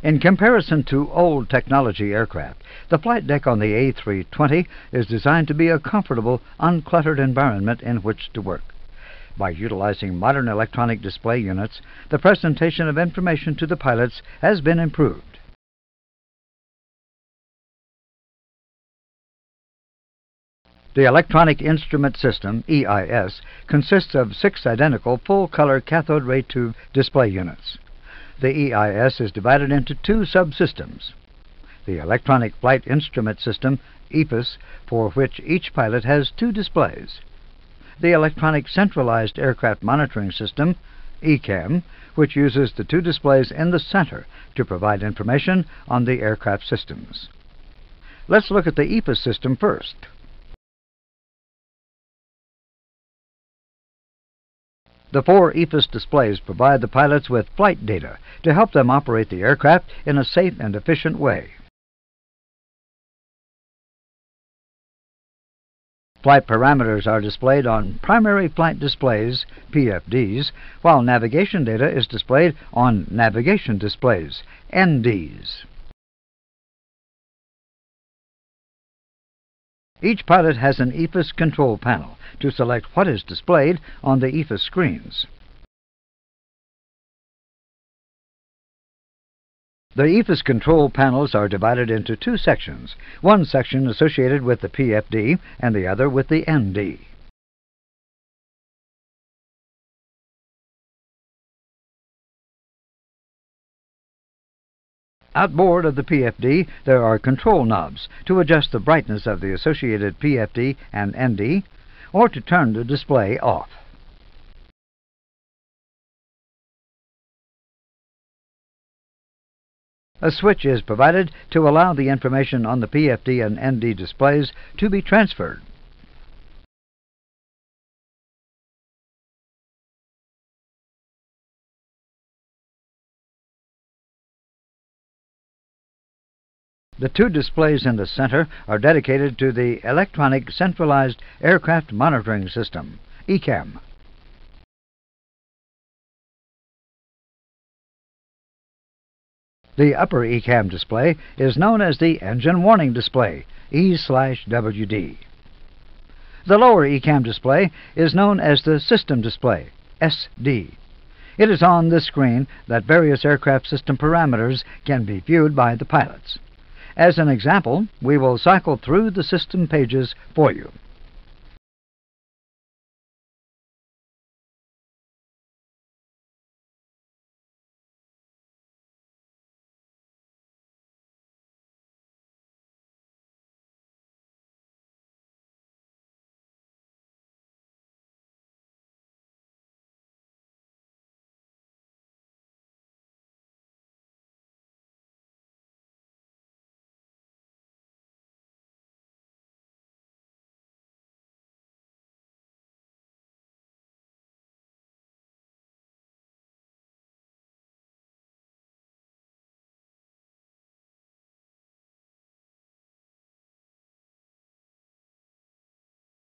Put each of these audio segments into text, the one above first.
In comparison to old technology aircraft, the flight deck on the A320 is designed to be a comfortable, uncluttered environment in which to work. By utilizing modern electronic display units, the presentation of information to the pilots has been improved. The Electronic Instrument System, EIS, consists of 6 identical full-color cathode ray tube display units. The EIS is divided into 2 subsystems. The Electronic Flight Instrument System, EFIS, for which each pilot has 2 displays. The Electronic Centralized Aircraft Monitoring System, ECAM, which uses the 2 displays in the center to provide information on the aircraft systems. Let's look at the EFIS system first. The 4 EFIS displays provide the pilots with flight data to help them operate the aircraft in a safe and efficient way. Flight parameters are displayed on primary flight displays, PFDs, while navigation data is displayed on navigation displays, NDs. Each pilot has an EFIS control panel to select what is displayed on the EFIS screens. The EFIS control panels are divided into 2 sections, one section associated with the PFD and the other with the ND. Outboard of the PFD, there are control knobs to adjust the brightness of the associated PFD and ND, or to turn the display off. A switch is provided to allow the information on the PFD and ND displays to be transferred. The 2 displays in the center are dedicated to the Electronic Centralized Aircraft Monitoring System, ECAM. The upper ECAM display is known as the Engine Warning Display, E/WD. The lower ECAM display is known as the System Display, SD. It is on this screen that various aircraft system parameters can be viewed by the pilots. As an example, we will cycle through the system pages for you.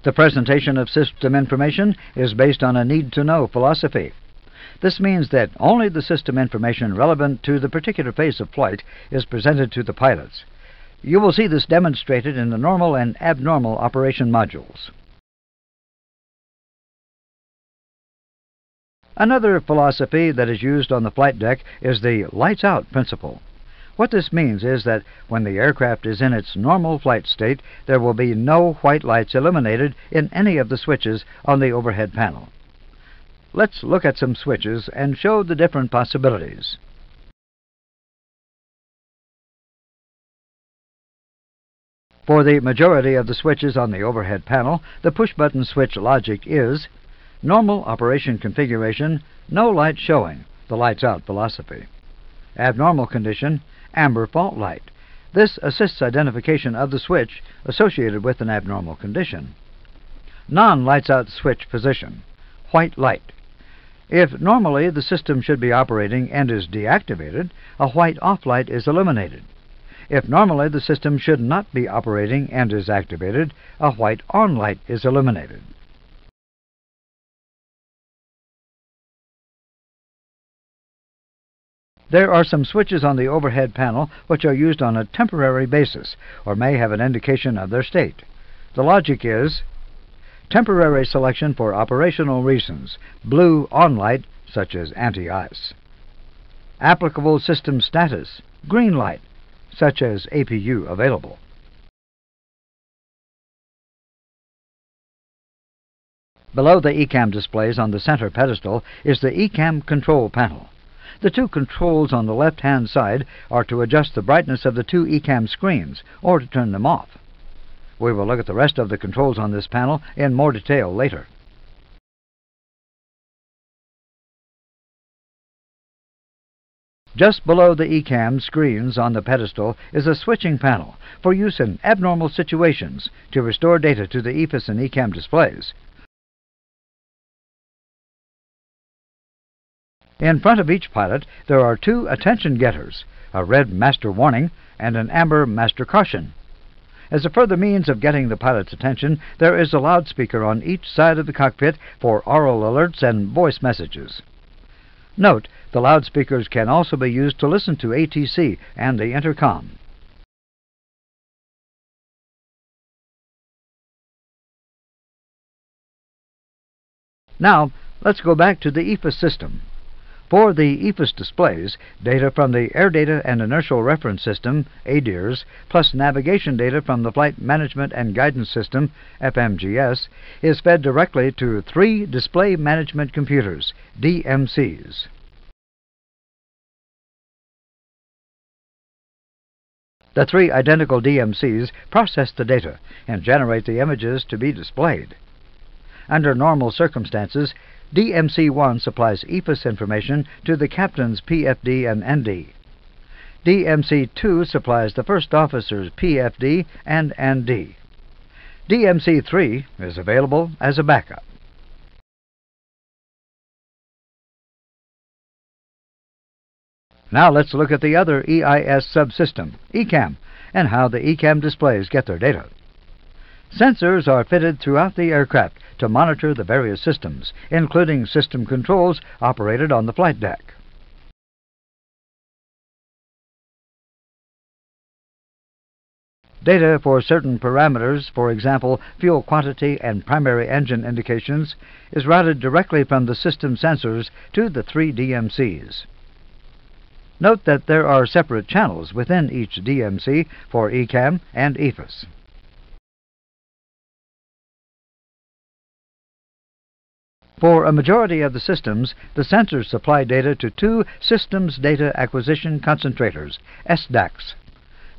The presentation of system information is based on a need-to-know philosophy. This means that only the system information relevant to the particular phase of flight is presented to the pilots. You will see this demonstrated in the normal and abnormal operation modules. Another philosophy that is used on the flight deck is the lights-out principle. What this means is that when the aircraft is in its normal flight state, there will be no white lights illuminated in any of the switches on the overhead panel. Let's look at some switches and show the different possibilities. For the majority of the switches on the overhead panel, the push-button switch logic is normal operation configuration, no light showing, the lights-out philosophy. Abnormal condition, amber fault light. This assists identification of the switch associated with an abnormal condition. Non-lights-out switch position, white light. If normally the system should be operating and is deactivated, a white off light is illuminated. If normally the system should not be operating and is activated, a white on light is illuminated. There are some switches on the overhead panel which are used on a temporary basis or may have an indication of their state. The logic is temporary selection for operational reasons, blue on light such as anti-ice. Applicable system status, green light such as APU available. Below the ECAM displays on the center pedestal is the ECAM control panel. The two controls on the left-hand side are to adjust the brightness of the two ECAM screens or to turn them off. We will look at the rest of the controls on this panel in more detail later. Just below the ECAM screens on the pedestal is a switching panel for use in abnormal situations to restore data to the EFIS and ECAM displays. In front of each pilot, there are two attention getters, a red master warning and an amber master caution. As a further means of getting the pilot's attention, there is a loudspeaker on each side of the cockpit for oral alerts and voice messages. Note, the loudspeakers can also be used to listen to ATC and the intercom. Now, let's go back to the EFIS system. For the EFIS displays, data from the Air Data and Inertial Reference System, ADIRS, plus navigation data from the Flight Management and Guidance System, FMGS, is fed directly to three Display Management Computers, DMCs. The three identical DMCs process the data and generate the images to be displayed. Under normal circumstances, DMC-1 supplies EFIS information to the captain's PFD and ND. DMC-2 supplies the first officer's PFD and ND. DMC-3 is available as a backup. Now let's look at the other EIS subsystem, ECAM, and how the ECAM displays get their data. Sensors are fitted throughout the aircraft to monitor the various systems, including system controls operated on the flight deck. Data for certain parameters, for example, fuel quantity and primary engine indications, is routed directly from the system sensors to the three DMCs. Note that there are separate channels within each DMC for ECAM and EFIS. For a majority of the systems, the sensors supply data to two Systems Data Acquisition Concentrators, SDACs.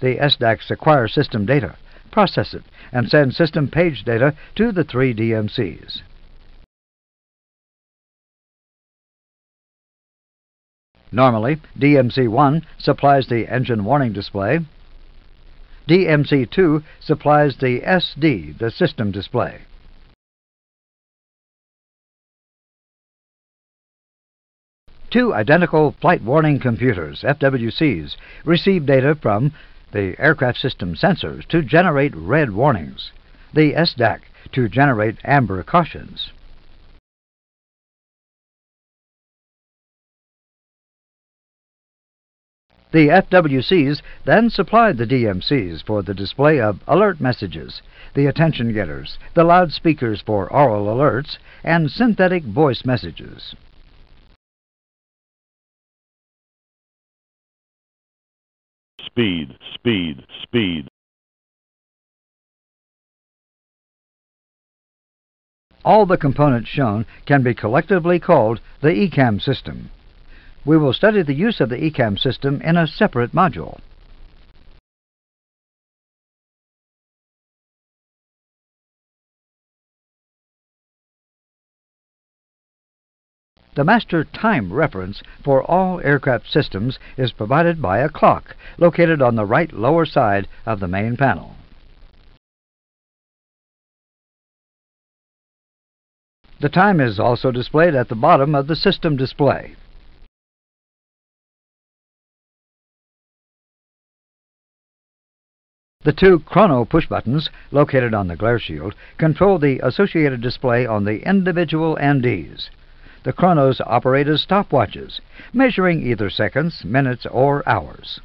The SDACs acquire system data, process it, and send system page data to the three DMCs. Normally, DMC-1 supplies the engine warning display. DMC-2 supplies the SD, the system display. Two identical flight warning computers, FWCs, receive data from the aircraft system sensors to generate red warnings, the SDAC to generate amber cautions. The FWCs then supply the DMCs for the display of alert messages, the attention getters, the loudspeakers for oral alerts, and synthetic voice messages. Speed, speed, speed. All the components shown can be collectively called the ECAM system. We will study the use of the ECAM system in a separate module. The master time reference for all aircraft systems is provided by a clock located on the right lower side of the main panel. The time is also displayed at the bottom of the system display. The two chrono push buttons, located on the glare shield, control the associated display on the individual NDs. The chronos operate as stopwatches, measuring either seconds, minutes, or hours.